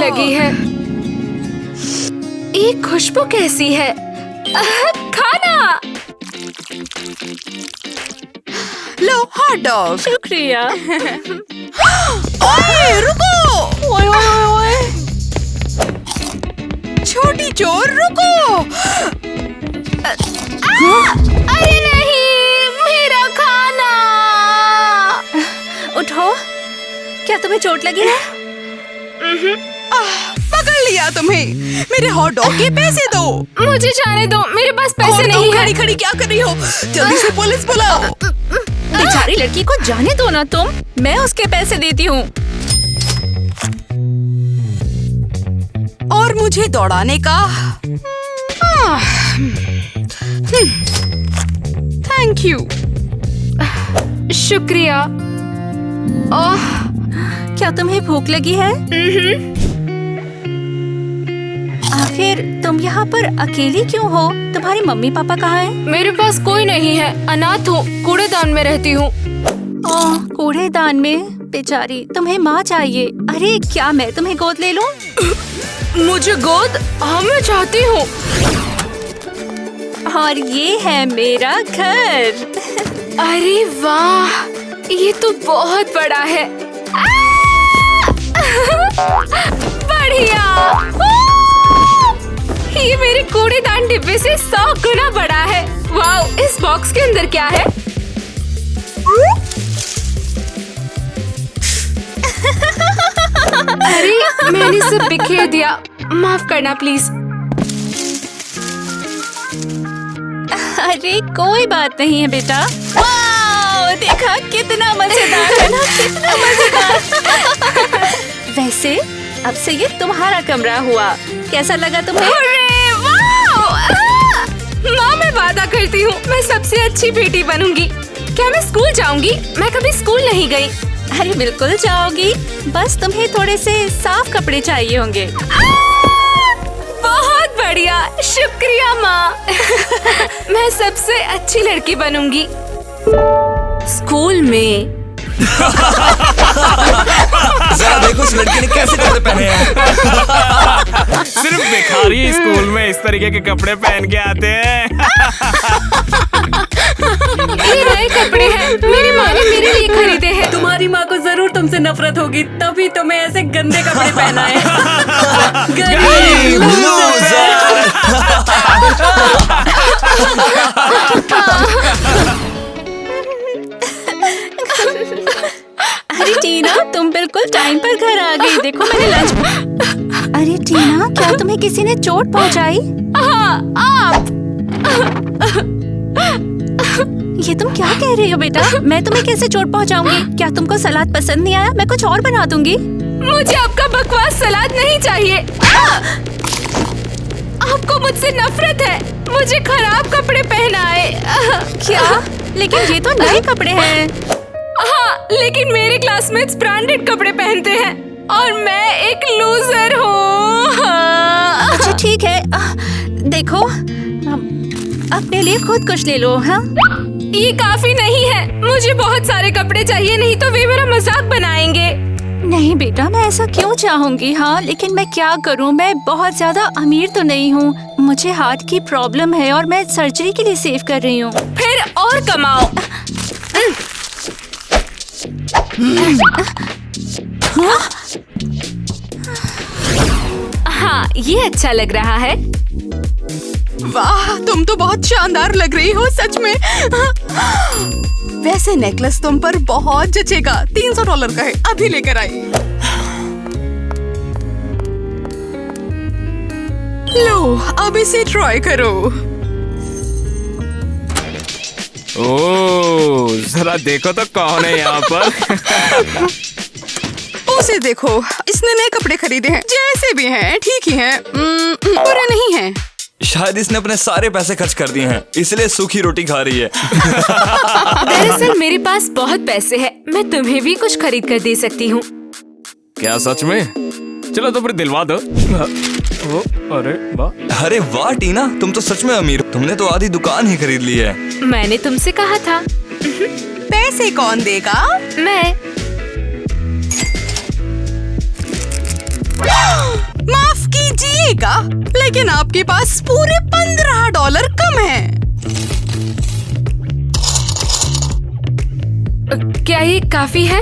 लगी है। ये खुशबू कैसी है? खाना। लो हॉट डॉग। शुक्रिया। ओए रुको। ओए ओए ओए। छोटी चोर रुको। अरे नहीं, मेरा खाना। उठो। क्या तुम्हें चोट लगी है? पकड़ लिया तुम्हें। मेरे हॉट डॉग के पैसे दो। मुझे जाने दो, मेरे पास पैसे नहीं है। खड़ी खड़ी क्या कर रही हो? जल्दी से पुलिस बुलाओ। बेचारी लड़की को जाने दो ना तुम। मैं उसके पैसे देती हूँ। और मुझे दौड़ाने का। Thank you. शुक्रिया। ओह, क्या तुम्हें भूख लगी है? आखिर तुम यहाँ पर अकेली क्यों हो? तुम्हारी मम्मी पापा कहाँ हैं? मेरे पास कोई नहीं है, अनाथ हूँ, कूड़ेदान में रहती हूँ। ओह, कूड़ेदान में? बेचारी, तुम्हें माँ चाहिए। अरे क्या मैं तुम्हें गोद ले लूँ? मुझे गोद? हाँ, मैं चाहती हूँ। और ये है मेरा घर। अरे वाह, ये तो बहुत बड़ा है। बढ़िया। ये मेरे कूड़ेदान डिब्बे से 100 गुना बड़ा है। वाओ, इस बॉक्स के अंदर क्या है? अरे मैंने सब बिखेर दिया, माफ करना प्लीज। अरे कोई बात नहीं है बेटा। वाओ, देखा कितना मजेदार है ना, कितना मजेदार। वैसे अब से ये तुम्हारा कमरा हुआ। कैसा लगा तुम्हें? अरे वाओ! माँ, मैं वादा करती हूँ मैं सबसे अच्छी बेटी बनूंगी। क्या मैं स्कूल जाऊंगी? मैं कभी स्कूल नहीं गई। अरे बिल्कुल जाओगी, बस तुम्हें थोड़े से साफ कपड़े चाहिए होंगे। बहुत बढ़िया, शुक्रिया माँ। मैं सबसे अच्छी लड़की बनूंगी स्कूल में। जरा देखो उस लड़की ने कैसे कपड़े पहने हैं। सिर्फ भिखारी स्कूल में इस तरीके के कपड़े पहन के आते हैं। ये नए कपड़े हैं, मेरी माँ ने मेरे लिए खरीदे हैं। तुम्हारी माँ को जरूर तुमसे नफरत होगी, तभी तुम्हें ऐसे गंदे कपड़े पहनाए। गरीब लूज़र। अरे टीना, तुम बिल्कुल टाइम पर घर आ गई। देखो मैंने लंच। अरे टीना, क्या तुम्हें किसी ने चोट पहुंचाई? हाँ, आप। ये तुम क्या कह रही हो बेटा? मैं तुम्हें कैसे चोट पहुंचाऊंगी? क्या तुमको सलाद पसंद नहीं आया? मैं कुछ और बना दूंगी। मुझे आपका बकवास सलाद नहीं चाहिए। आपको मुझसे नफरत है। मुझे खराब कपड़े पहनाए। क्या? लेकिन ये तो नए कपड़े हैं। हाँ, लेकिन मेरे क्लासमेट्स ब्रांडेड कपड़े पहनते हैं और मैं एक लूजर हूँ। अच्छा ठीक है, देखो अपने लिए खुद कुछ ले लो। हाँ, ये काफी नहीं है। मुझे बहुत सारे कपड़े चाहिए, नहीं तो वे मेरा मजाक बनाएंगे। नहीं बेटा, मैं ऐसा क्यों चाहूंगी। हाँ, लेकिन मैं क्या करूँ? मैं बहुत ज्यादा अमीर तो नहीं हूँ। मुझे हार्ट की प्रॉब्लम है और मैं सर्जरी के लिए सेव कर रही हूँ। फिर और कमाओ। हाँ, ये अच्छा लग रहा है। वाह, तुम तो बहुत शानदार लग रही हो सच में। वैसे नेकलेस तुम पर बहुत जचेगा। $300 का है, अभी लेकर आई। लो, अब इसे ट्राई करो। ओह, जरा देखो तो कौन है यहाँ पर। उसे देखो, इसने नए कपड़े खरीदे हैं। जैसे भी हैं, ठीक ही हैं। बुरे नहीं हैं। शायद इसने अपने सारे पैसे खर्च कर दिए हैं, इसलिए सूखी रोटी खा रही है। दरअसल मेरे पास बहुत पैसे हैं। मैं तुम्हें भी कुछ खरीद कर दे सकती हूँ। क्या सच में? चलो तो फिर दिलवा दो। ओ, अरे वाह। अरे वाह टीना, तुम तो सच में अमीर हो। तुमने तो आधी दुकान ही खरीद ली है। मैंने तुमसे कहा था। पैसे कौन देगा? मैं। लेकिन आपके पास पूरे $15 कम है। क्या ये काफी है?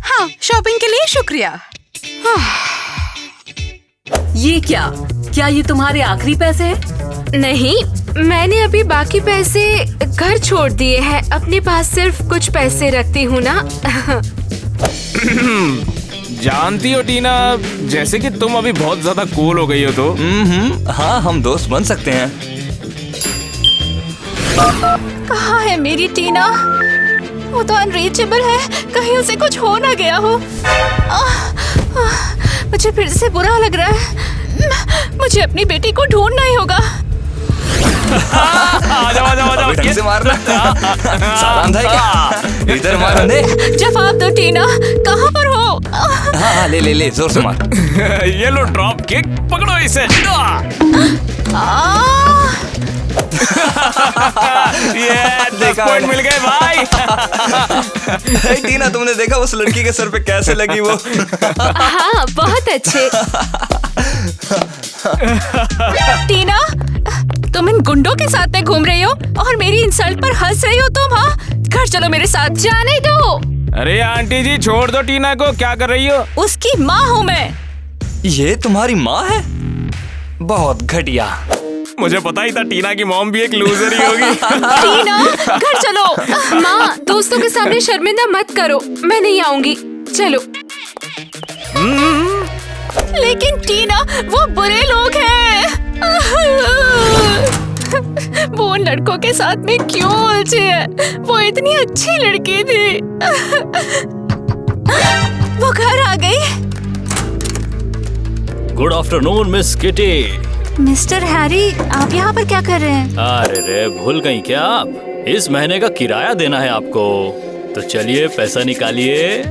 हाँ, शॉपिंग के लिए शुक्रिया। ये क्या ये तुम्हारे आखिरी पैसे हैं? नहीं, मैंने अभी बाकी पैसे घर छोड़ दिए हैं। अपने पास सिर्फ कुछ पैसे रखती हूँ ना। जानती हो टीना, जैसे कि तुम अभी बहुत ज्यादा कूल हो गई हो तो। हाँ, हम दोस्त बन सकते हैं। कहाँ है मेरी टीना? वो तो अनरीचेबल है, कहीं उसे कुछ हो ना गया हो। मुझे फिर से बुरा लग रहा है। मुझे अपनी बेटी को ढूंढना ही होगा। अभी ढंग से मारना। साला अंधा है क्या? इधर मार अंधे। जवाब दो टीना, कहाँ पर हो? हाँ, ले जोर से मार। ये लो ड्रॉप किक, पकड़ो इसे। ये 10 पॉइंट मिल गए भाई। टीना, तुमने देखा उस लड़की के सर पे कैसे लगी वो? हाँ, बहुत अच्छे। टीना, तुम इन गुंडों के साथ में घूम रही हो और मेरी इंसल्ट पर हंस रही हो तुम? हाँ, घर चलो मेरे साथ। जाने दो। अरे आंटी जी, छोड़ दो टीना को, क्या कर रही हो? उसकी माँ हूँ मैं। ये तुम्हारी माँ है? बहुत घटिया। मुझे पता ही था टीना की मॉम भी एक लूजर ही होगी। टीना, घर चलो। माँ, दोस्तों के सामने शर्मिंदा मत करो। मैं नहीं आऊंगी, चलो। लेकिन टीना, वो बुरे लोग हैं। वो उन लड़कों के साथ में क्यों उलझे हैं? वो इतनी अच्छी लड़की थी। वो घर आ गई। Good afternoon miss kitty. Mister Harry, आप यहाँ पर क्या कर रहे हैं? अरे रे, भूल गई क्या आप? इस महीने का किराया देना है आपको, तो चलिए पैसा निकालिए।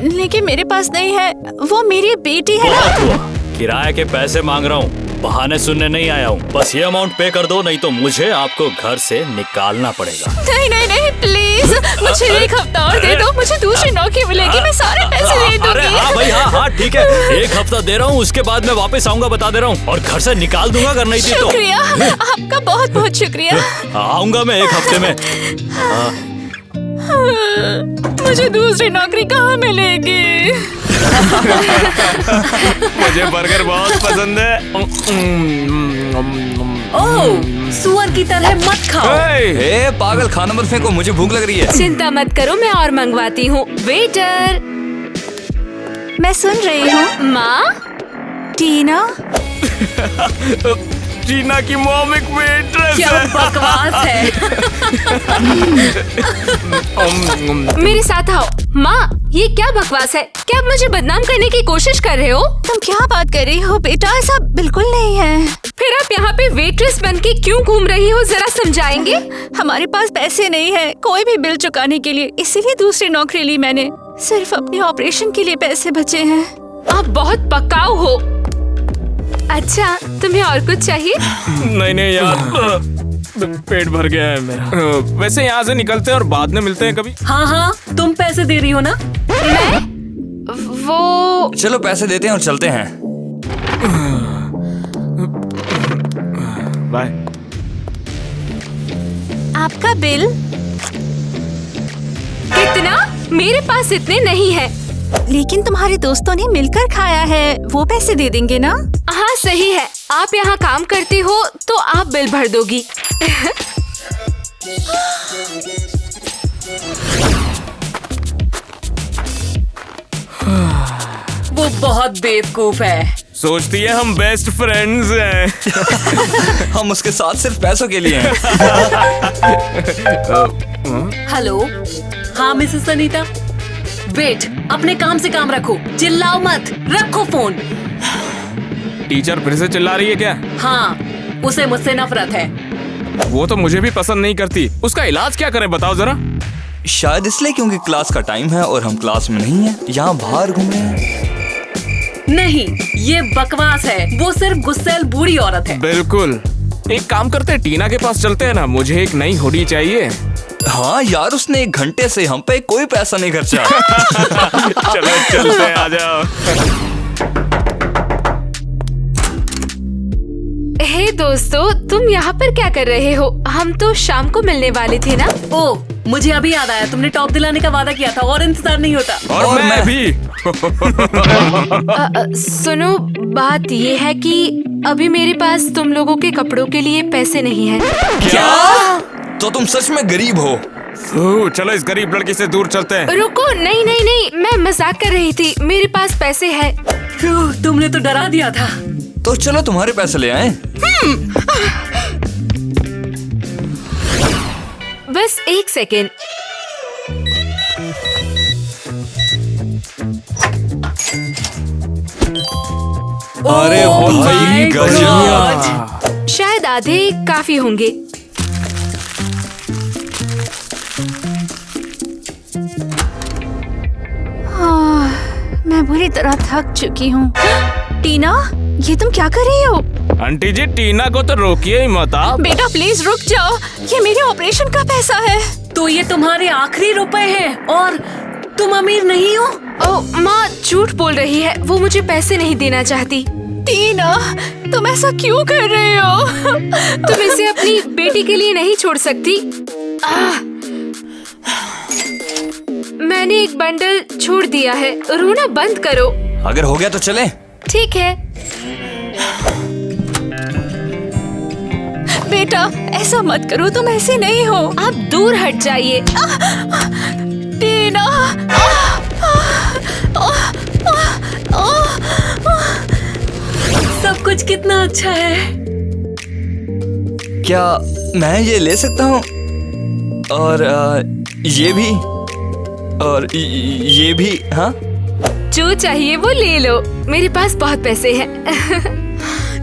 लेकिन मेरे पास नहीं है। वो मेरी बेटी है ना। बहुत हुआ, किराए के पैसे मांग रहा हूँ, बहाने सुनने नहीं आया हूँ। बस ये अमाउंट पे कर दो, नहीं तो मुझे आपको घर से निकालना पड़ेगा। नहीं नहीं नहीं, प्लीज मुझे एक हफ्ता और दे दो। मुझे दूसरी नौकरी मिलेगी, मैं सारे पैसे दे अरे दूंगी। हाँ भाई, हाँ ठीक है, 1 हफ्ता दे रहा हूँ, उसके बाद मैं वापस आऊंगा, बता दे रहा हूँ, और घर से निकाल दूंगा अगर नहीं दी तो। शुक्रिया, आपका बहुत बहुत शुक्रिया। आऊंगा मैं 1 हफ्ते में। मुझे दूसरी नौकरी कहाँ मिलेगी? मुझे बर्गर बहुत पसंद है। ओह, सुअर की तरह मत खाओ। ए पागल, खाना मत फेंको, मुझे भूख लग रही है। चिंता मत करो, मैं और मंगवाती हूँ। वेटर, मैं सुन रही हूँ। माँ, टीना। टीना की मॉम एक वेट्रेस क्या है। बकवास है। मेरे साथ आओ। माँ, ये क्या बकवास है? क्या आप मुझे बदनाम करने की कोशिश कर रहे हो? तुम क्या बात कर रही हो बेटा? ऐसा बिल्कुल नहीं है। फिर आप यहाँ पे वेट्रेस बन के क्यों घूम रही हो, जरा समझाएंगे? हमारे पास पैसे नहीं है कोई भी बिल चुकाने के लिए, इसीलिए दूसरी नौकरी ली मैंने। सिर्फ अपने ऑपरेशन के लिए पैसे बचे हैं। आप बहुत पकाऊ हो। अच्छा, तुम्हें और कुछ चाहिए? नहीं यार, पेट भर गया है मेरा। वैसे यहाँ से निकलते हैं और बाद में मिलते हैं कभी। हाँ, तुम पैसे दे रही हो ना? मैं? वो चलो पैसे देते हैं और चलते हैं। बाय। आपका बिल कितना? मेरे पास इतने नहीं है। लेकिन तुम्हारे दोस्तों ने मिलकर खाया है, वो पैसे दे देंगे ना? हाँ सही है, आप यहाँ काम करती हो तो आप बिल भर दोगी। वो बहुत बेवकूफ है। सोचती है हम बेस्ट फ्रेंड्स हैं। हम उसके साथ सिर्फ पैसों के लिए हैं। हेलो, हाँ मिसेस अनीता। वेट, अपने काम से काम रखो, चिल्लाओ मत, रखो फोन। टीचर फिर से चिल्ला रही है क्या? हाँ, उसे मुझसे नफरत है। वो तो मुझे भी पसंद नहीं करती। उसका इलाज क्या करें बताओ जरा। शायद इसलिए क्योंकि क्लास का टाइम है और हम क्लास में नहीं हैं, यहाँ बाहर घूम रहे हैं। नहीं, ये बकवास है। वो सिर्फ गुस्सैल बूढ़ी औरत है। बिल्कुल। एक काम करते हैं, टीना के पास चलते हैं ना, मुझे एक नई हुडी चाहिए। हाँ यार, उसने 1 घंटे से हम पे कोई पैसा नहीं खर्चा। चलो चलते हैं, आ जाओ। दोस्तों, तुम यहाँ पर क्या कर रहे हो? हम तो शाम को मिलने वाले थे ना? ओ, मुझे अभी याद आया, तुमने टॉप दिलाने का वादा किया था और इंतजार नहीं होता। और मैं भी। सुनो, बात ये है कि अभी मेरे पास तुम लोगों के कपड़ों के लिए पैसे नहीं है। क्या? तो तुम सच में गरीब हो? चलो इस गरीब लड़की से दूर चलते हैं। रुको, नहीं नहीं नहीं, मैं मजाक कर रही थी। मेरे पास पैसे है। तुमने तो डरा दिया था। तो चलो तुम्हारे पैसे ले आए। बस एक सेकेंड। अरे भाई my गजब। शायद आधे काफी होंगे। मैं बुरी तरह थक चुकी हूँ। टीना, ये तुम क्या कर रही हो? आंटी जी, टीना को तो रोकिए ही मत आप। बेटा प्लीज रुक जाओ, ये मेरे ऑपरेशन का पैसा है। तो ये तुम्हारे आखिरी रुपए हैं और तुम अमीर नहीं हो। ओ माँ झूठ बोल रही है, वो मुझे पैसे नहीं देना चाहती। टीना, तुम ऐसा क्यों कर रहे हो? तुम इसे अपनी बेटी के लिए नहीं छोड़ सकती। मैंने एक बंडल छोड़ दिया है, रोना बंद करो। अगर हो गया तो चले। ठीक है। बेटा ऐसा मत करो, तुम ऐसे नहीं हो। आप दूर हट जाइए। टीना, सब कुछ कितना अच्छा है। क्या मैं ये ले सकता हूँ? और ये भी, और ये भी। हाँ, जो चाहिए वो ले लो, मेरे पास बहुत पैसे हैं।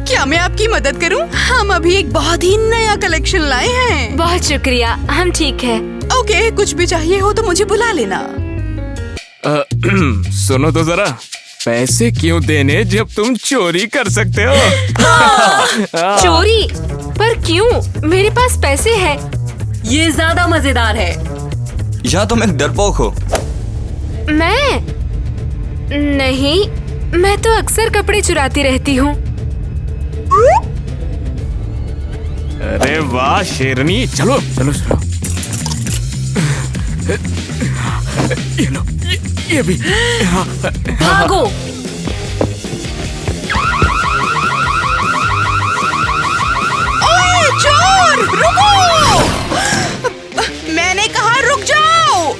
क्या मैं आपकी मदद करूं? हम अभी एक बहुत ही नया कलेक्शन लाए हैं। बहुत शुक्रिया, हम ठीक है। ओके, कुछ भी चाहिए हो तो मुझे बुला लेना। सुनो तो जरा, पैसे क्यों देने जब तुम चोरी कर सकते हो? चोरी? पर क्यों? मेरे पास पैसे हैं। ये ज्यादा मजेदार है। या तुम एक डरपोक हो? मैं नहीं, मैं तो अक्सर कपड़े चुराती रहती हूँ। अरे वाह शेरनी, चलो चलो चलो। ये लो, ये भी। हाँ। भागो। ओए चोर, रुको! मैंने कहा रुक जाओ।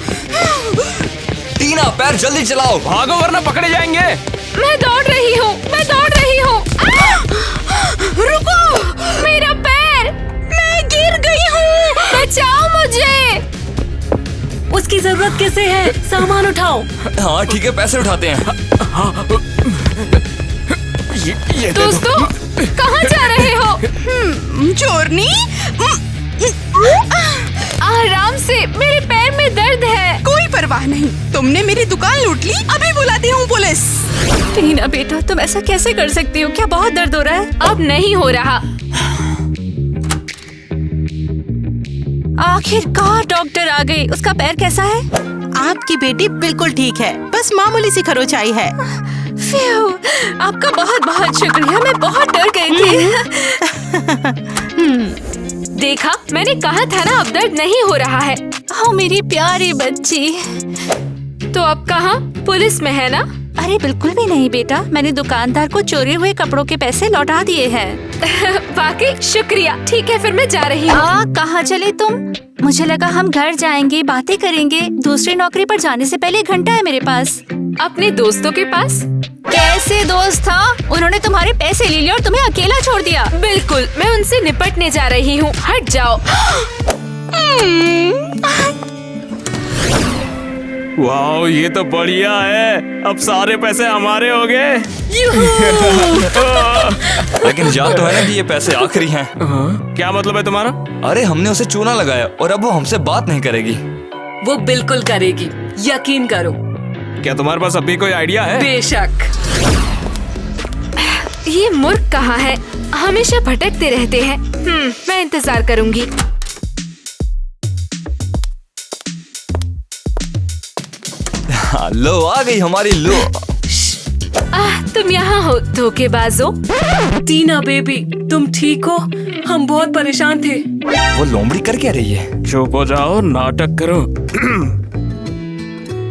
टीना, पैर जल्दी चलाओ। भागो वरना पकड़े जाएंगे। मैं दौड़ रही हूँ, मैं दौड़ रही हूँ। रुको, मेरा पैर, मैं गिर गई हूँ। बचाओ मुझे। उसकी जरूरत कैसे है? सामान उठाओ। हाँ ठीक है, पैसे उठाते हैं। ये दोस्तों, कहाँ जा रहे हो? चोरनी, आराम से, मेरे पैर में दर्द है। कोई परवाह नहीं, तुमने मेरी दुकान लूट ली। अभी बुलाती हूँ पुलिस। टीना बेटा, तुम ऐसा कैसे कर सकती हो? क्या बहुत दर्द हो रहा है? अब नहीं हो रहा। आखिरकार डॉक्टर आ गई। उसका पैर कैसा है? आपकी बेटी बिल्कुल ठीक है, बस मामूली सी खरोंचाई है। फ्यू, आपका बहुत बहुत शुक्रिया, मैं बहुत डर गई थी। देखा, मैंने कहा था ना, अब दर्द नहीं हो रहा है। ओ मेरी प्यारी बच्ची। तो अब कहाँ? पुलिस में है ना? अरे बिल्कुल भी नहीं बेटा, मैंने दुकानदार को चोरी हुए कपड़ों के पैसे लौटा दिए हैं। वाकई शुक्रिया। ठीक है, फिर मैं जा रही हूँ। कहाँ चले तुम? मुझे लगा हम घर जाएंगे, बातें करेंगे। दूसरी नौकरी पर जाने से पहले 1 घंटा है मेरे पास। अपने दोस्तों के पास? कैसे दोस्त था? उन्होंने तुम्हारे पैसे ले लिए और तुम्हें अकेला छोड़ दिया। बिल्कुल, मैं उनसे निपटने जा रही हूँ। हट जाओ। वाह, ये तो बढ़िया है। अब सारे पैसे हमारे हो गए। लेकिन याद तो है ना कि ये पैसे आखिरी हैं। क्या मतलब है तुम्हारा? अरे हमने उसे चूना लगाया और अब वो हमसे बात नहीं करेगी। वो बिल्कुल करेगी, यकीन करो। क्या तुम्हारे पास अभी कोई आइडिया है? बेशक। ये मूर्ख कहाँ है? हमेशा भटकते रहते हैं। मैं इंतजार करूंगी। हाँ, लो आ गई हमारी लो। तुम यहाँ हो धोखेबाजो। टीना बेबी, तुम ठीक हो? हम बहुत परेशान थे। वो लोमड़ी कर क्या रही है? चुप हो जाओ, नाटक करो।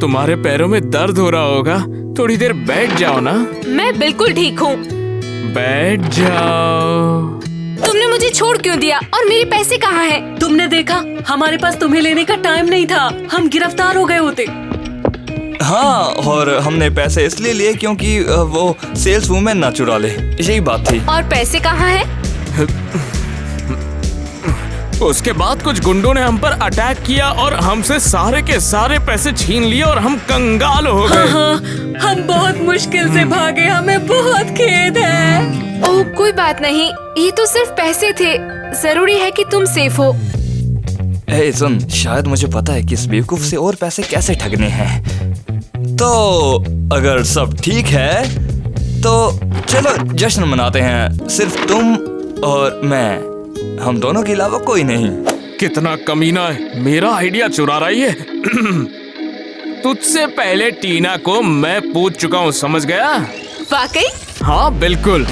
तुम्हारे पैरों में दर्द हो रहा होगा, थोड़ी देर बैठ जाओ ना। मैं बिल्कुल ठीक हूँ। बैठ जाओ। तुमने मुझे छोड़ क्यों दिया और मेरे पैसे कहाँ हैं? तुमने देखा, हमारे पास तुम्हें लेने का टाइम नहीं था, हम गिरफ्तार हो गए होते। हाँ, और हमने पैसे इसलिए लिए क्योंकि वो सेल्स वुमेन ना चुरा ले, यही बात थी। और पैसे कहाँ हैं? उसके बाद कुछ गुंडों ने हम पर अटैक किया और हमसे सारे के सारे पैसे छीन लिए और हम कंगाल हो गए। हाँ, हम बहुत मुश्किल से भागे, हमें बहुत खेद है। ओह कोई बात नहीं, ये तो सिर्फ पैसे थे। जरूरी है कि तुम सेफ हो। ए सुन, शायद मुझे पता है कि इस बेवकूफ से और पैसे कैसे ठगने हैं। तो अगर सब ठीक है तो चलो जश्न मनाते हैं, सिर्फ तुम और मैं, हम दोनों के अलावा कोई नहीं। कितना कमीना है, मेरा आइडिया चुरा रही है। तुझसे पहले टीना को मैं पूछ चुका हूँ, समझ गया? वाकई? हाँ बिल्कुल।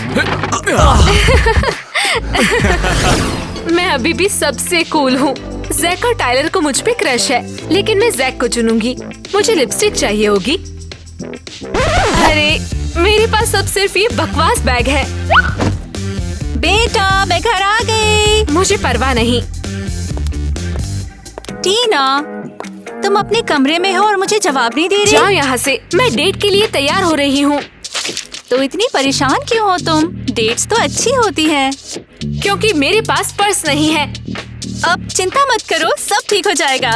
मैं अभी भी सबसे कूल हूँ। जैक और टाइलर को मुझ पे क्रश है, लेकिन मैं जैक को चुनूंगी। मुझे लिपस्टिक चाहिए होगी। अरे मेरे पास अब सिर्फ ये बकवास बैग है। बेटा मैं घर आ गई। मुझे परवाह नहीं। टीना, तुम अपने कमरे में हो और मुझे जवाब नहीं दे रही। जाओ यहाँ से, मैं डेट के लिए तैयार हो रही हूँ। तो इतनी परेशान क्यों हो तुम? डेट्स तो अच्छी होती है। क्योंकि मेरे पास पर्स नहीं है। अब चिंता मत करो, सब ठीक हो जाएगा।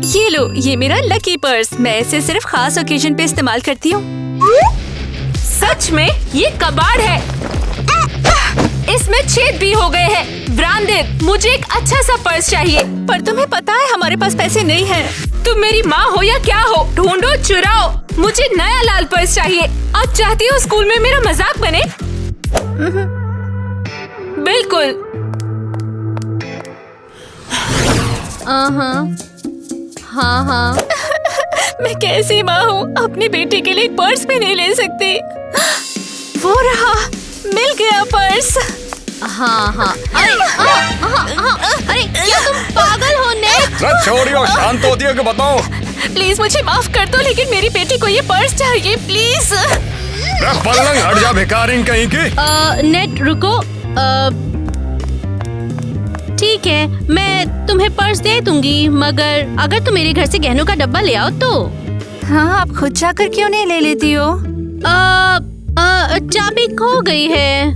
ये लो, ये मेरा लकी पर्स। मैं इसे सिर्फ खास ओकेजन पे इस्तेमाल करती हूँ। सच में ये कबाड़ है। इसमें छेद भी हो गए हैं। ब्रांडेड, मुझे एक अच्छा सा पर्स चाहिए। पर तुम्हें पता है हमारे पास पैसे नहीं हैं। तुम मेरी माँ हो या क्या हो? ढूंढो, चुराओ। मुझे नया लाल पर्स चाहिए। आप चाहती हो स्कूल में मेरा मजाक बने? बिल्कुल। हाँ। मैं कैसी माँ हूँ, अपनी बेटी के लिए पर्स भी नहीं ले सकती। वो रहा, मिल गया पर्स। हाँ। अरे क्या तुम पागल हो नेट? छोड़ियो, शांत होती है कि बताओ। प्लीज मुझे माफ कर दो, लेकिन मेरी बेटी को ये पर्स चाहिए, प्लीज। पलंग हट जा, भिखारी कहीं की। नेट रुको। ठीक है, मैं तुम्हें पर्स दे दूंगी, मगर अगर तुम मेरे घर से गहनों का डब्बा ले आओ तो। हाँ, आप खुद जाकर क्यों नहीं ले लेती हो? चाबी खो गई है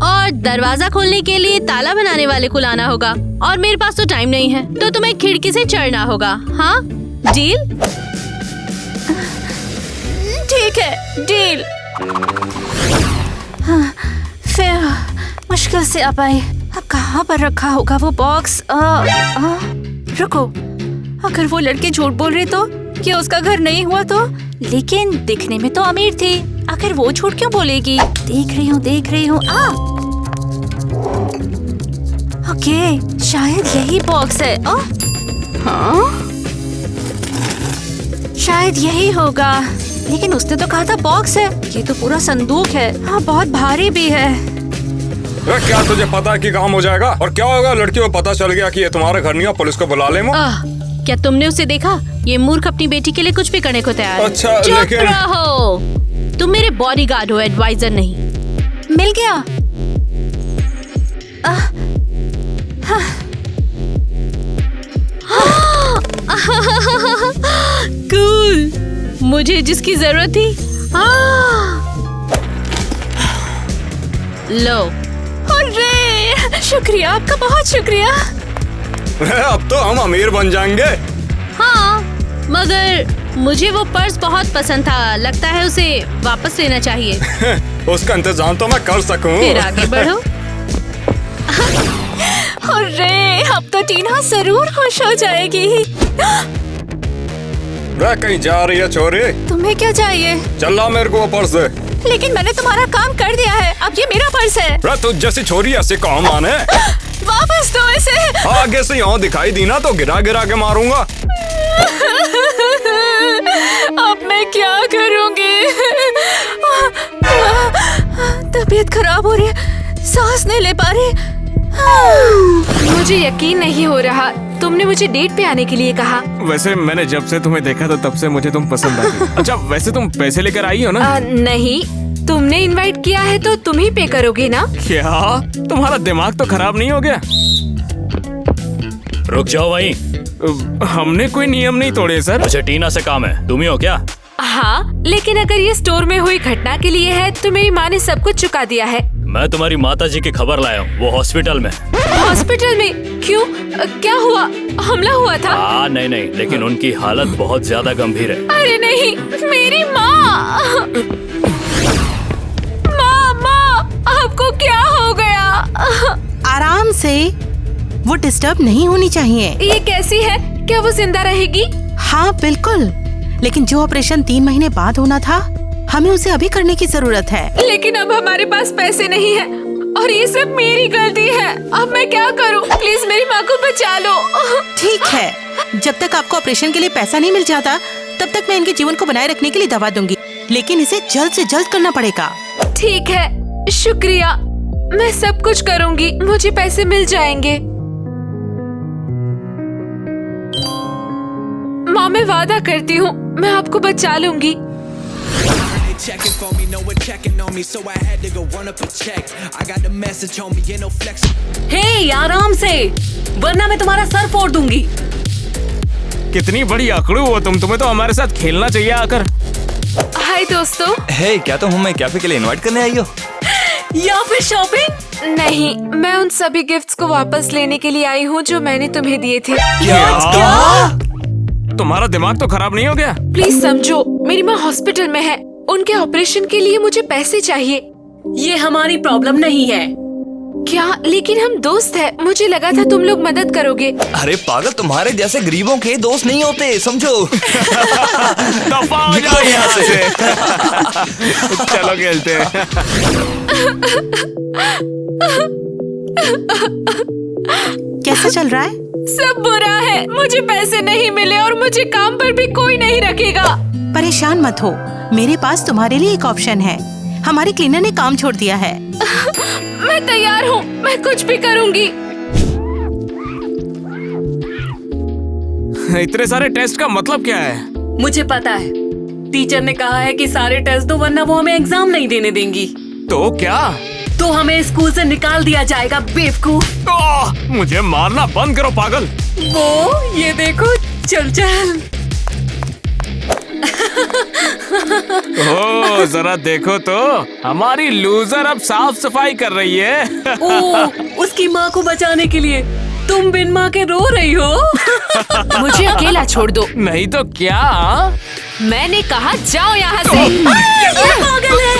और दरवाजा खोलने के लिए ताला बनाने वाले को लाना होगा, और मेरे पास तो टाइम नहीं है, तो तुम्हें खिड़की से चढ़ना होगा। हाँ, डील? ठीक है, डील। हाँ, फिर मुश्किल से आ पाई। अब कहाँ पर रखा होगा वो बॉक्स? रुको, अगर वो लड़की झूठ बोल रही तो क्या उसका घर नहीं हुआ तो? लेकिन दिखने में तो अमीर थी, अगर वो झूठ क्यों बोलेगी? देख रही हूँ। ओके, शायद यही बॉक्स है। हाँ, शायद यही होगा, लेकिन उसने तो कहा था बॉक्स है। ये तो पूरा संदूक है। हाँ, बहुत भारी भी है। क्या तुझे पता है कि काम हो जाएगा? और क्या होगा लड़की को पता चल गया कि ये तुम्हारा घर नहीं है, पुलिस को बुला ले। क्या तुमने उसे देखा? ये मूर्ख अपनी बेटी के लिए कुछ भी करने को तैयार है। अच्छा, चुप लेकिन रहो, तुम मेरे बॉडीगार्ड हो, एडवाइजर नहीं। मिल गया। कूल, मुझे जिसकी जरूरत थी। लो। अरे शुक्रिया, आपका बहुत शुक्रिया। अब तो हम अमीर बन जाएंगे। हाँ, मगर मुझे वो पर्स बहुत पसंद था, लगता है उसे वापस लेना चाहिए। उसका इंतजाम तो मैं कर सकूं। फिर आगे बढ़ो। अरे अब तो टीना जरूर खुश हो जाएगी। वह कहीं जा रही है छोरी? तुम्हें क्या चाहिए? चला मेरे को वो पर्स दे। लेकिन मैंने तुम्हारा काम कर दिया है, अब ये मेरा पर्स है। तुझ जैसी छोरी ऐसे काम आने। वापस दो इसे। आगे से यहाँ दिखाई दी ना तो गिरा गिरा के मारूंगा। मैं क्या करूंगी? तबीयत खराब हो रही है, सांस नहीं ले पा रही। मुझे यकीन नहीं हो रहा, तुमने मुझे डेट पे आने के लिए कहा। वैसे मैंने जब से तुम्हें देखा तो तब से मुझे तुम पसंद आ गई। अच्छा वैसे तुम पैसे लेकर आई हो ना? नहीं, तुमने इनवाइट किया है तो तुम ही पे करोगे ना? क्या तुम्हारा दिमाग तो खराब नहीं हो गया? रुक जाओ वहीं। हमने कोई नियम नहीं तोड़े सर। मुझे टीना से काम है, तुम ही हो क्या? हाँ, लेकिन अगर ये स्टोर में हुई घटना के लिए है तो मेरी माँ ने सब कुछ चुका दिया है। मैं तुम्हारी माता जी की खबर लाया हूँ, वो हॉस्पिटल में। हॉस्पिटल में? क्यों? क्या हुआ? हमला हुआ था? नहीं, लेकिन उनकी हालत बहुत ज्यादा गंभीर है। अरे नहीं, मेरी माँ! माँ, आपको क्या हो गया? आराम से, वो डिस्टर्ब नहीं होनी चाहिए। ये कैसी है? क्या वो जिंदा रहेगी? हाँ बिल्कुल, लेकिन जो ऑपरेशन 3 महीने बाद होना था, हमें उसे अभी करने की जरूरत है। लेकिन अब हमारे पास पैसे नहीं है और ये सब मेरी गलती है। अब मैं क्या करूं? प्लीज मेरी माँ को बचा लो। ठीक है, जब तक आपको ऑपरेशन के लिए पैसा नहीं मिल जाता तब तक मैं इनके जीवन को बनाए रखने के लिए दवा दूंगी, लेकिन इसे जल्द से जल्द करना पड़ेगा। ठीक है, शुक्रिया, मैं सब कुछ करूंगी, मुझे पैसे मिल जाएंगे। माँ, मैं वादा करती हूँ मैं आपको बचा लूंगी। हे, आराम से, वरना मैं तुम्हारा सर फोड़ दूंगी। कितनी बड़ी अकड़ू हो तुम, तुम्हें तो हमारे साथ खेलना चाहिए आकर। हाय दोस्तों। हे, क्या तुम हमें कैफे के लिए इनवाइट करने आई हो? या फिर शॉपिंग? नहीं, मैं उन सभी गिफ्ट्स को वापस लेने के लिए आई हूँ जो मैंने तुम्हें दिए थे। क्या? तुम्हारा दिमाग तो खराब नहीं हो गया? प्लीज समझो, मेरी माँ हॉस्पिटल में है, उनके ऑपरेशन के लिए मुझे पैसे चाहिए। ये हमारी प्रॉब्लम नहीं है। क्या? लेकिन हम दोस्त हैं, मुझे लगा था तुम लोग मदद करोगे। अरे पागल, तुम्हारे जैसे गरीबों के दोस्त नहीं होते, समझो। दफा हो जाओ यहाँ से। चलो खेलते हैं। कैसा चल रहा है? सब बुरा है, मुझे पैसे नहीं मिले और मुझे काम पर भी कोई नहीं रखेगा। परेशान मत हो, मेरे पास तुम्हारे लिए एक ऑप्शन है। हमारे क्लीनर ने काम छोड़ दिया है। मैं तैयार हूँ, मैं कुछ भी करूँगी। इतने सारे टेस्ट का मतलब क्या है? मुझे पता है, टीचर ने कहा है कि सारे टेस्ट दो वरना वो हमें एग्जाम नहीं देने देंगी। तो क्या? तो हमें स्कूल से निकाल दिया जाएगा, बेवकूफ। मुझे मारना बंद करो पागल। वो ये देखो, चल चल। ओह, जरा देखो तो, हमारी लूजर अब साफ सफाई कर रही है। ओह, उसकी माँ को बचाने के लिए तुम बिन माँ के रो रही हो। मुझे अकेला छोड़ दो। नहीं तो क्या? मैंने कहा जाओ यहाँ से। ये पागल है।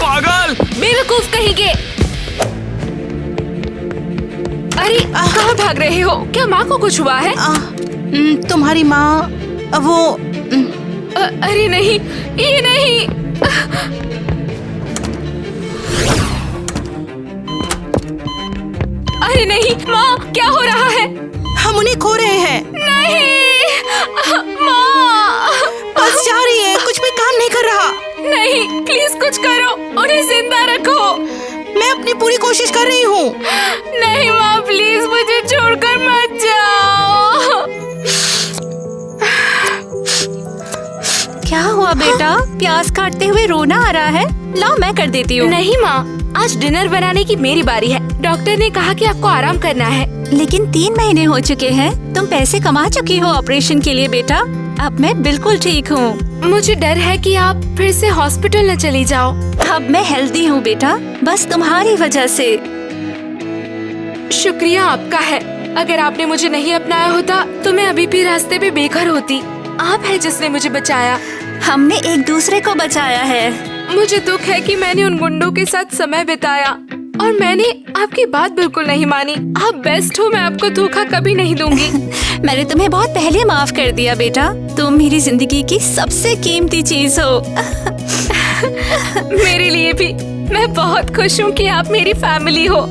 पागल, बेवकूफ कहीं के। अरे कहाँ भाग रहे हो? क्या माँ को कुछ हुआ है? तुम्हारी माँ वो अरे नहीं, ये नहीं। अरे नहीं, माँ, क्या हो रहा है? हम उन्हें खो रहे हैं। नहीं माँ, बस जा रही है, कुछ भी काम नहीं कर रहा। नहीं, प्लीज कुछ करो, उन्हें जिंदा रखो। मैं अपनी पूरी कोशिश कर रही हूँ। नहीं माँ, प्लीज मुझे छोड़कर मत जाओ। क्या हुआ बेटा? प्याज काटते हुए रोना आ रहा है? लाओ मैं कर देती हूँ। नहीं माँ, आज डिनर बनाने की मेरी बारी है। डॉक्टर ने कहा कि आपको आराम करना है। लेकिन 3 महीने हो चुके हैं, तुम पैसे कमा चुकी हो ऑपरेशन के लिए बेटा। अब मैं बिल्कुल ठीक हूँ। मुझे डर है कि आप फिर से हॉस्पिटल न चली जाओ। अब मैं हेल्दी हूँ बेटा, बस तुम्हारी वजह से। शुक्रिया आपका है। अगर आपने मुझे नहीं अपनाया होता तो मैं अभी भी रास्ते पे बेघर होती। आप है जिसने मुझे बचाया। हमने एक दूसरे को बचाया है। मुझे दुख है कि मैंने उन गुंडों के साथ समय बिताया और मैंने आपकी बात बिल्कुल नहीं मानी। आप बेस्ट हो, मैं आपको धोखा कभी नहीं दूंगी। मैंने तुम्हें बहुत पहले माफ कर दिया बेटा। तुम मेरी जिंदगी की सबसे कीमती चीज हो। मेरे लिए भी। मैं बहुत खुश हूँ कि आप मेरी फैमिली हो।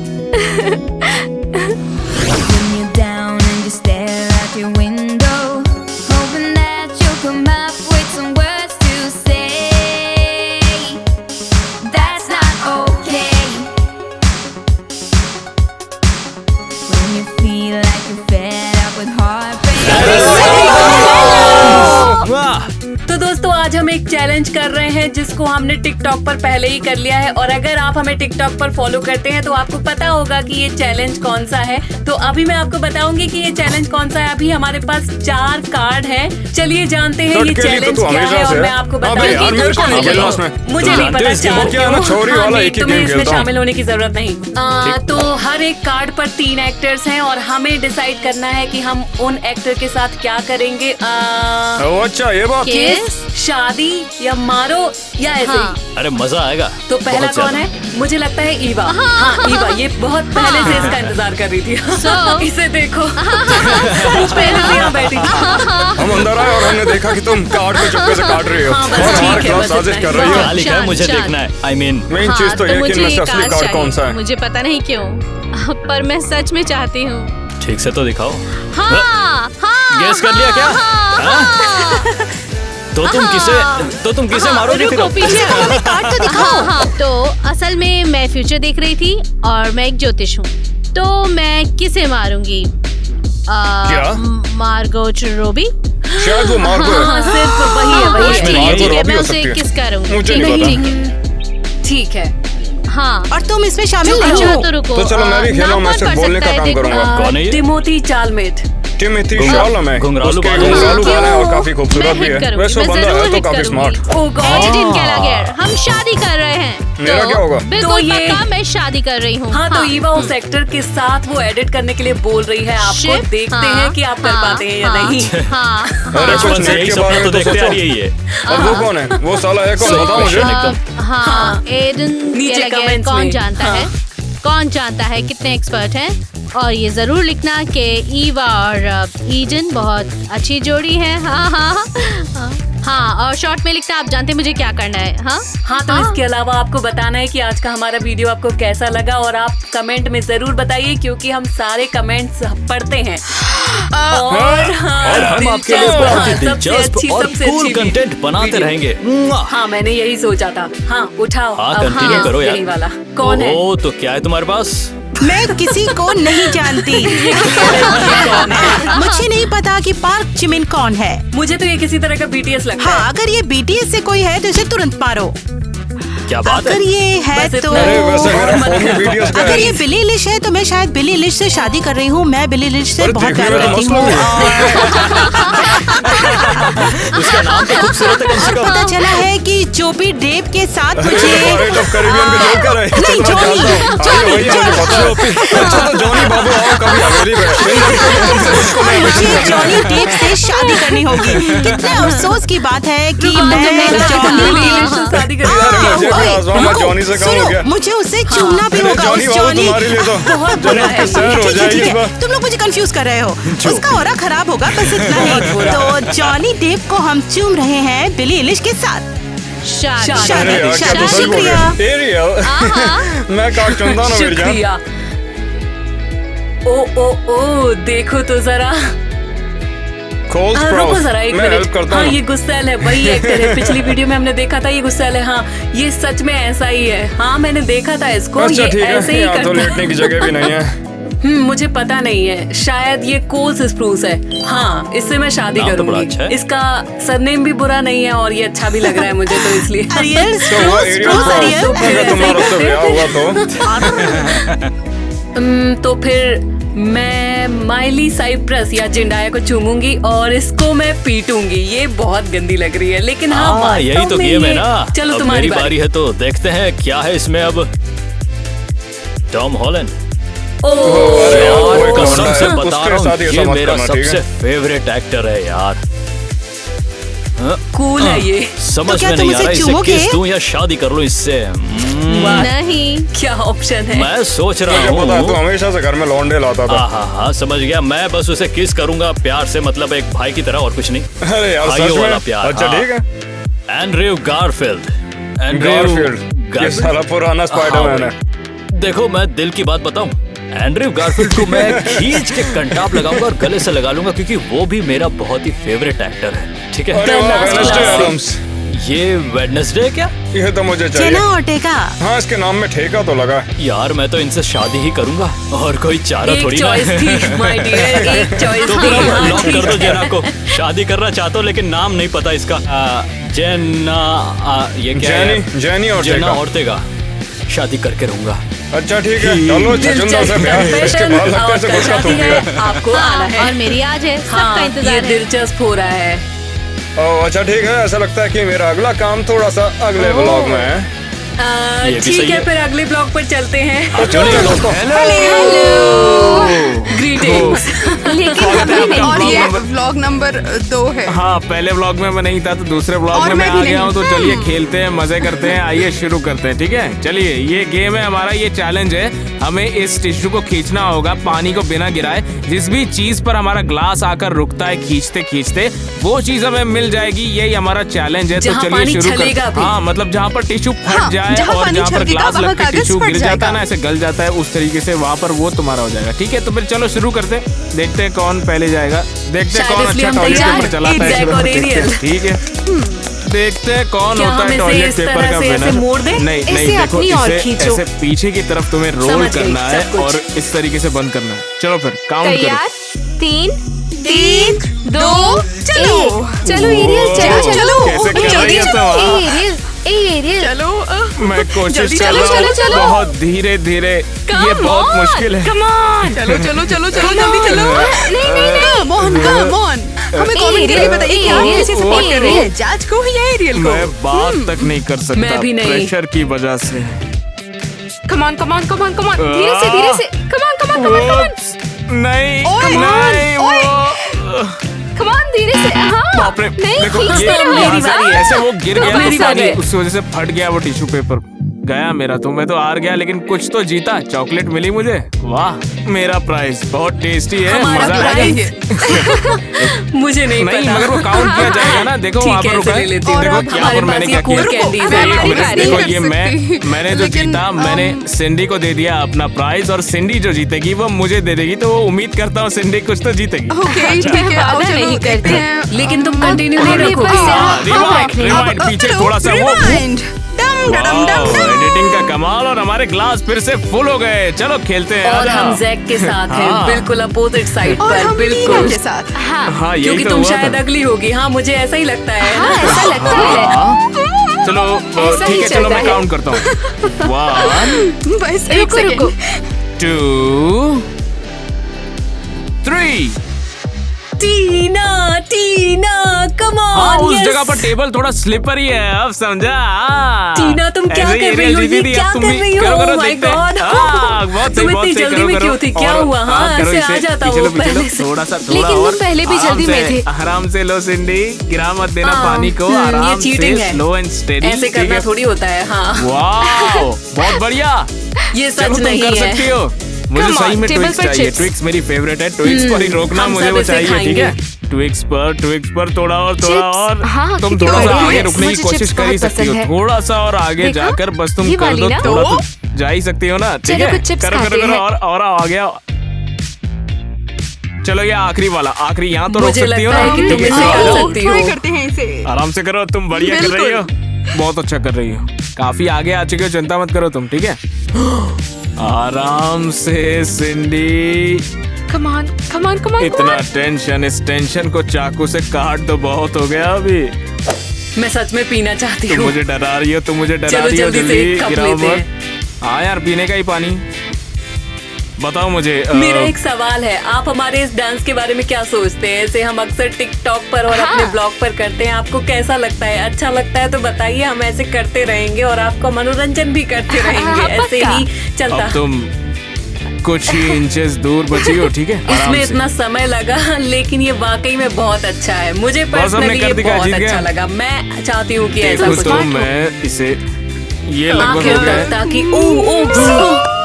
आज हम एक चैलेंज कर रहे हैं जिसको हमने टिकटॉक पर पहले ही कर लिया है, और अगर आप हमें टिकटॉक पर फॉलो करते हैं तो आपको पता होगा कि ये चैलेंज कौन सा है। तो अभी मैं आपको बताऊंगी कि ये चैलेंज कौन सा है। अभी हमारे पास 4 कार्ड हैं। चलिए जानते हैं ये चैलेंज क्या है और मैं आपको बताऊंगी। मुझे नहीं पता तुम्हें इसमें शामिल होने की जरूरत नहीं। तो हर एक कार्ड पर 3 एक्टर्स हैं और हमें डिसाइड करना है कि हम उन एक्टर के साथ क्या करेंगे। अच्छा ये बात, शादी या मारो या ऐसे ही। अरे मजा आएगा। तो पहला कौन है? मुझे लगता है ईवा। हाँ ईवा, ये बहुत पहले से इसका इंतजार कर रही थी। इसे देखो पहले से यहाँ बैठी थी। हम अंदर आए और हमने देखा कि तुम कार्ड को चुपके से काट रही हो और हमारे खिलाफ साजिश कर रही हो। क्या लिखा है मुझे देखना है। I mean, मेन चीज तो ये कि इनमें से असली कार्ड कौन सा है। मुझे पता नहीं क्यों, पर मैं सच में चाहती हूँ। ठीक से तो दिखाओ। हाँ, गेस कर लिया क्या? तो तुम किसे मारोगे फिर? पीछे हमें कार्ड तो दिखाओ। हाँ, तो असल में मैं फ्यूचर देख रही थी और मैं एक ज्योतिष हूँ, तो मैं किसे मारूंगी? क्या? मार्गोट रोबी। शायद वो मार्गो है। हाँ, सिर्फ वही है, वही है। ठीक है, मैं उसे किस करूँगी। मुझे नहीं पता। ठीक है। हाँ, और तुम इसमें शामिल नहीं अच्छा हो। तो रुको। तो चलो मैं भी खेलूं, मैं सिर्फ बोलने का काम करूंगा। कौन है ये? टिमोथी चालमेट। टिमोथी चालमेट, घुंघरालू उसके बाल है। घुंघरालू बाल है और क्यों? काफी खूबसूरत भी है। वैसे वो बंदा है तो काफी स्मार्ट। एडिटिन गैलागर, हम शादी कर रहे हैं। मेरा क्या होगा? बिल्कुल तो ये- पक्का मैं शादी कर रही हूँ। हाँ, तो ईवा उस एक्टर के साथ वो एडिट करने के लिए बोल रही है आपको। शिप? देखते हाँ, हैं कि आप कर हाँ, पाते हैं या हाँ, नहीं। हाँ, अरे बचपन कुछ से नेट यही के सपना बारे तो में तो देखते आ सोचो। रही है ये। और वो कौन है? वो साला है कौन? बताओ मुझे। हाँ, एडन नीचे गैलागर comments कौन में। जानता हाँ। है? कौन जानता है कितने एक्सपर्ट हैं? और ये जरूर लिखना कि ईवा और ईडन बहुत अच्छी जोड़ी है। हाँ हाँ हाँ, हाँ, और शॉर्ट में लिखना। आप जानते हैं मुझे क्या करना है। हाँ हाँ, तो इसके अलावा आपको बताना है कि आज का हमारा वीडियो आपको कैसा लगा, और आप कमेंट में जरूर बताइए क्योंकि हम सारे कमेंट्स पढ़ते हैं। और हम आपके लिए बहुत ही दिलचस्प और कूल कंटेंट बनाते रहेंगे। हाँ, मैंने यही सोचा था। हाँ, उठाओ। हाँ, अब कंटिन्यू करो यार। यही वाला कौन है? ओ, तो क्या है तुम्हारे पास? मैं किसी को नहीं जानती। मुझे नहीं पता कि पार्क जिमिन कौन है। मुझे तो ये किसी तरह का BTS लगता है। हाँ, अगर ये BTS से कोई है तो इसे तुरंत मारो। क्या बात है? अगर ये है बस तो इतना अरे वैसे मेरा फोन में वीडियोस का अगर है। ये बिली लिश है तो मैं शायद बिली लिश से शादी कर रही हूँ। मैं बिली लिश से अरे बहुत देखने प्यार में तो करती मस्त हूँ। लग रही उसका नाम तो खूबसूरत है कम से और कम। पता चला है कि जोबी डेव के साथ मुझे Pirates of Caribbean के जोकर है। नहीं, चलो, जॉनी, जानता हूँ। वही मुझे पता है। अच्छा तो जॉनी बाबू आओ कभी हवेली में। मुझे जॉनी डेव से शादी करनी होगी। कितने अफसोस की बात है कि मैं शादी कर अरे मुझे भी आजमा, मैं जॉनी से कम हो गया। मुझे उससे चूमना भी अरे होगा। जॉनी उस बाबू जॉनी तुम्हारे लिए तो जन्नत की सैर हो जाएगी इस बार। तुम लोग मुझे कंफ्यूज कर रहे हो। उसका ऑरा खराब होगा, बस इतना ही। तो जॉनी डेव को हम चूम रहे हैं बिली एलिश के साथ। शादी। अरे यार, क्या तो सही बोल रहे हो। एरियल, मैं काट चुनता हूँ मेरी जान। शुक्रिया। ओ देखो तो जरा। Cole रुको Sprouse, जरा एक मैं हेल्प मिनट। करता हाँ, हूँ। ये गुस्सैल है, वही एक्टर है। पिछली वीडियो में हमने देखा था ये गुस्सैल है। हाँ, ये सच में ऐसा ही है। हाँ, मैंने देखा था इसको। अच्छा ये ठीक ऐसे है, ही यहाँ तो करता लेटने की जगह भी नहीं है। मुझे पता नहीं है, शायद ये कोल्स स्प्रूस है। हाँ, इससे मैं शादी नाम तो बड़ा करूंगी। अच्छा है। इसका सरनेम भी बुरा नहीं है और ये अच्छा भी लग रहा है मुझे, तो इसलिए। अरियल, तो वो एरियल स्प्रूस अरियल। Sprouse, अगर तुम्हारा उससे ब्याह हुआ तो तो फिर मैं माइली साइप्रस या जिंडाया को चूमूंगी और इसको मैं पीटूंगी। ये बहुत गंदी लग रही है, लेकिन हाँ, वास्तव यही तो में गेम है ये- ना। चलो अब तुम्हारी मेरी बारी है तो देखते हैं क्या है इसमें अब। Tom Holland. अरे यार, वो एक कसम लौंडा से है, बता उसके रहा साथ हूँ ये ये सब मत मेरा करना, ठीक सबसे है? फेवरेट एक्टर है यार। कूल है ये। समझ तो क्या में तुम नहीं आ उसे रहा इसे चूमोगे? किस दूं या शादी कर लूं इससे। नहीं, क्या ऑप्शन है? मैं सोच रहा मुझे पता है, तू हूँ। हमेशा से घर में लौंडे लाता था। हाँ, समझ गया। मैं बस उसे किस करूंगा प्यार से, मतलब एक भाई की तरह, और कुछ नहीं। अरे यार भाइयों सच वाला में? प्यार। अच्छा हाँ। ठीक है। Andrew Garfield. गारफील्ड, ये साला पुराना स्पाइडरमैन है। देखो, मैं दिल की बात बताऊं, एंड्रयू गारफील्ड को मैं खींच के कंटाप लगाऊंगा और गले से लगा लूंगा, क्योंकि वो भी मेरा बहुत ही फेवरेट एक्टर है। ठीक है। अरे वाह, वेडनेसडे एडम्स। ये वेडनेसडे क्या? ये तो मुझे चाहिए। Jenna Ortega. हाँ, इसके नाम में ठेका तो लगा है। यार, मैं तो इनसे शादी ही करूंगा और कोई चारा एक थोड़ी ना चॉइस है। थी माय डियर, एक चॉइस तो थी। फिर अब हाँ, लॉक ठीक कर दो है। जेना को। शादी करना चाहता हूँ लेकिन नाम नहीं पता इसका। ये क्या है? जेनी जेना और ऑर्टेगा। शादी करके रहूंगा। अच्छा ठीक है, चलो छछूंदर से ब्याह। इसके बाद लगता है से गुस्सा हो गया। आपको आना है। और मेरी आज है, सबका हाँ, इंतजार ये है। दिलचस्प हो रहा है। अच्छा ठीक है, ऐसा लगता है कि मेरा अगला काम थोड़ा सा अगले ब्लॉग में है। ये भी ठीक सही है, है। फिर अगले ब्लॉग पर चलते हैं। तो चलिए दोस्तों। ग्रीटिंग्स। और ये व्लॉग नंबर 2 है। हाँ, पहले व्लॉग में मैं नहीं था तो दूसरे व्लॉग और में मैं मैं आ भी गया हूँ। तो नहीं। चलिए खेलते हैं, मजे करते हैं। आइए शुरू करते हैं, ठीक है। चलिए, ये गेम है हमारा, ये चैलेंज है। हमें इस टिश्यू को खींचना होगा पानी को बिना गिराए। जिस भी चीज पर हमारा ग्लास आकर रुकता है खींचते खींचते, वो चीज हमें मिल जाएगी। यही हमारा चैलेंज है। तो जहाँ चलिए पानी शुरू करते चलेगा हैं। भी। हाँ, मतलब जहाँ पर टिश्यू फट हाँ, जाए जहाँ और पानी जहाँ पर छलकेगा, ग्लास वहाँ लग के कागज टिश्यू फट गिर जाता है जाएगा। ना, ऐसे गल जाता है, उस तरीके से वहाँ पर वो तुम्हारा हो जाएगा। ठीक है, तो फिर चलो शुरू करते हैं। देखते हैं कौन पहले जाएगा। देखते हैं शायद कौन इसलिए अच्छा हम टॉयलेट तैयार पेपर चलाता है। Zach और देखते हैं, Ariel। ठीक है। देखते हैं कौन क्या होता हम है इसे टॉयलेट इस पेपर तरह का से ऐसे विनर। मोड़ दें? नहीं इसे नहीं, देखो अपनी ओर इसे खींचो। ऐसे पीछे की तरफ तुम्हें रोल समझ गई, करना है सब कुछ। और इस तरीके से बंद करना है। चलो फिर काउंट करो। तैयार? 3 2 चलो। चलो एरियल, चलो चलो। कैसे कर रही है तुम? हाँ। एरियल चलो मैं कोशिश जल्दी कर चलो, रहा हूँ, चलो, चलो। बहुत धीरे धीरे। ये बहुत मुश्किल है। Come on. चलो चलो चलो चलो जल्दी चलो। नहीं कम ऑन। हमें कमेंट करके बताइए कि आप एरियल, किसे सपोर्ट कर रहे हैं, एरियल। जज को या एरियल को। मैं बात तक नहीं कर सकता मैं भी नहीं। प्रेशर की वजह से। कम ऑन धीरे से कम ऑन नहीं ओए, नहीं, ओए। वो कम ऑन धीरे से। हाँ बाप रे, नहीं देखो खींचना ये है यहाँ मेरी से बात। ऐसे वो गिर गया मेरी तो बात पानी, है। उसकी वजह से फट गया वो टिश्यू पेपर। गया मेरा तो, मैं तो हार गया, लेकिन कुछ तो जीता। चॉकलेट मिली मुझे। वाह, मेरा प्राइस बहुत टेस्टी है। हमारा मजा प्राइस। आएगा। मुझे नहीं नहीं, पता। मगर वो काउंट किया जाएगा ना। देखो ठीक वहाँ है, पर रुका ऐसे है। ले लेती हूँ। देखो और यहाँ हमारे पर मैंने पास क्या ये किया। cool candies है। एक हमारी मिनट, बारी देखो कर ये सकती। मैंने जो लेकिन, जीता, मैंने सिंडी को दे दिया अपना प्राइज, और सिंडी जो जीतेगी वो मुझे दे देगी। तो वो उम्मीद करता हूँ सिंडी कुछ तो जीतेगी। ओके ठीक है, आओ वादा चलो नहीं देखते करते। हैं। लेकिन तुम कंटिन्यू नहीं हमें रखोगे। बस हाँ, रिवाइंड रखने। रिवाइंड, पीछे थोड़ा सा वो। Rewind. डम डम डम डम। एडिटिंग का कमाल, और हमारे ग्लास फिर से फुल हो गए। चलो खेलते हैं। और आजा। हम जैक के साथ हैं, हाँ। बिल्कुल अपोजिट साइड और पर। हम टीना बिल्कुल, के साथ। हाँ, यही क्योंकि तो तुम हुआ शायद था। अगली होगी। हाँ, मुझे ऐसा ही लगता है। हाँ ऐसा लगता है। हाँ। चलो ऐसा ही ठीक है, चलो चलता मैं है। काउंट करता हूँ। 1 बस एक रुको रुको। सेकंड। 2 3। टीना कम हाँ, ऑन। उस जगह पर टेबल थोड़ा स्लिपर ही है, अब समझा। हाँ। टीना, तुम क्या ऐसे ही कर रही हो? जीती ये थी, क्या अब तुम कर भी रही हो? करो, करो, Oh my देखते हैं। God. हाँ, बहुत सही, तुम बहुत इतनी सही, जल्दी करो, में करो। क्यों थी? क्या और- हुआ? हाँ, करो ऐसे इसे, आ जाता पीछे वो लो, पीछे लो, पहले से। थोड़ा सा, थोड़ा लेकिन और। तुम पहले भी आराम जल्दी में से, थे। आराम से लो सिंडी, गिरा मत देना हाँ, पानी को। ये आराम से, cheating है। Slow and steady. ऐसे करना थोड़ी होता है। हाँ, वाह, बहुत बढ़िया। ये चलो, सच तुम नहीं कर है। सकती हो। मुझे Come सही on, में table ट्विक्स पर चाहिए। chips. ट्विक्स मेरी फेवरेट है। ट्विक्स पर ही रोकना हम मुझे, सब वो इसे चाहिए, ठीक है। खाएंगे। ट्विक्स पर थोड़ा और, थोड़ा Chips, और। हाँ, तुम क्योंकि थोड़ा सा बड़ी आगे है। रुकने की मुझे कोशिश chips कर ही बहुत सकती हो। पसंद है। थोड़ा सा और आगे देखो, जाकर बस तुम ये कर वाली दो। ना? थोड़ा तो? तो जा ही सकती हो ना, ठीक चलो, है। कुछ chips करो खाते करो करो, हैं। और आ गया। चलो ये आखिरी वाला, आखिरी यहाँ तो रोक मुझे सकती हो लगता ना, है कि ठीक तुम है, इसे कर चलो। सकती हो। ट्राई करते हैं इसे। आराम से करो, तुम बढ़िया कर रही हो। बहुत अच्छा कर रही हो, काफी आगे आ चुके हो, चिंता मत करो तुम, ठीक है। आराम से सिंडी। कम ऑन इतना टेंशन, इस टेंशन को चाकू से काट दो, बहुत हो गया अभी। मैं सच में पीना चाहती तुम हूँ। मुझे डरा रही हो, तुम मुझे डरा चलो रही हो। जल्दी से एक कप गिराओ लेते मत। हैं। हाँ यार, पीने का ही पानी। बताओ मुझे। मेरा एक सवाल है, आप हमारे इस डांस के बारे में क्या सोचते हैं? ऐसे हम अक्सर टिकटॉक पर और हाँ। अपने ब्लॉग पर करते हैं। आपको कैसा लगता है? अच्छा लगता है तो बताइए, हम ऐसे करते रहेंगे और आपको मनोरंजन भी करते रहेंगे। ऐसे पक्का। ही चलता। अब तुम कुछ ही इंचेस दूर बची हो, ठीक है। आराम इसमें से। इतना समय लगा, लेकिन ये वाकई में बहुत अच्छा है। मुझे बस हमने पर्सनली कर ये दिखाया, बहुत जीत गया। अच्छा लगा। मैं चाहती हूँ कि ऐसा देखो कुछ तो मैं इसे, ये लगभग आखिर हो गया तक, है। ताकि ओ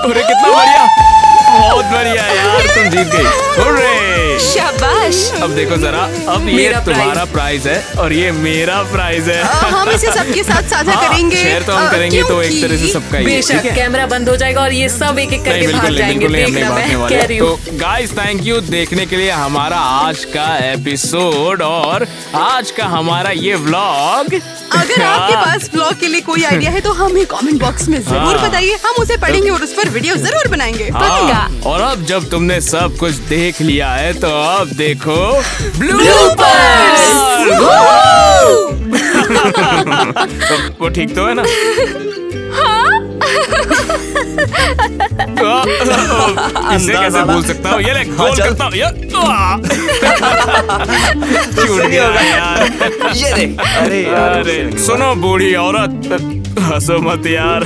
अरे कितना बढ़िया, बहुत बढ़िया यार, तुम जीत गई। हुर्रे! शाबाश। अब देखो जरा, अब ये मेरा तुम्हारा प्राइज है और ये मेरा प्राइज है। हम इसे सबके साथ साझा हाँ, करेंगे। शेयर तो हम करेंगे, तो एक तरह से सबका ही है, बेशक ठीक है। कैमरा बंद हो जाएगा और ये सब एक एक नहीं, करके भाग बिल्कुल नहीं, जाएंगे। बिल्कुल नहीं, हम नहीं देखना, भागने मैं वाले। कह रही तो हूँ। गाइस, थैंक यू देखने के लिए हमारा आज का एपिसोड और आज का हमारा ये व्लॉग। अगर आपके पास ब्लॉग के लिए कोई आइडिया है तो हमें कमेंट बॉक्स में जरूर हाँ। बताइए, हम उसे पढ़ेंगे और उस पर वीडियो जरूर बनाएंगे। हाँ, और अब जब तुमने सब कुछ देख लिया है तो अब देखो ब्लूपर्स। वो ठीक तो है ना? इसे कैसे भूल सकता हूँ? ये ले गोल करता हूँ। छूट गया यार। ये देख। अरे यार, अरे सुनो बूढ़ी औरत, हंसो मत यार।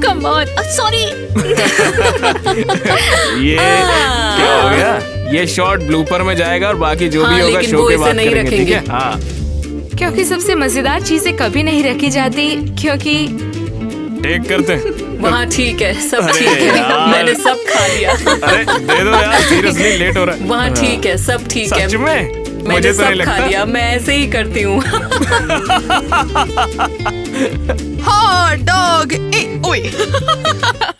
Come on, sorry. ये क्या हो गया? ये शॉट ब्लूपर में जाएगा और बाकी जो भी होगा लेकिन शो वो के इसे बाद नहीं करेंगे, ठीक रखेंगे। है? हाँ क्योंकि सबसे मजेदार चीजें कभी नहीं रखी जाती, क्योंकि टेक करते हैं। वहाँ ठीक है, सब अरे ठीक है। यार। मैंने सब खा लिया। अरे दे दो यार, सीरियसली लेट हो रहा है। वहाँ ठीक है, सब ठीक है। सच में? मैंने मुझे तो नहीं सब खा लगता। लिया, मैं ऐसे ही करती हूँ। Hot dog. ओए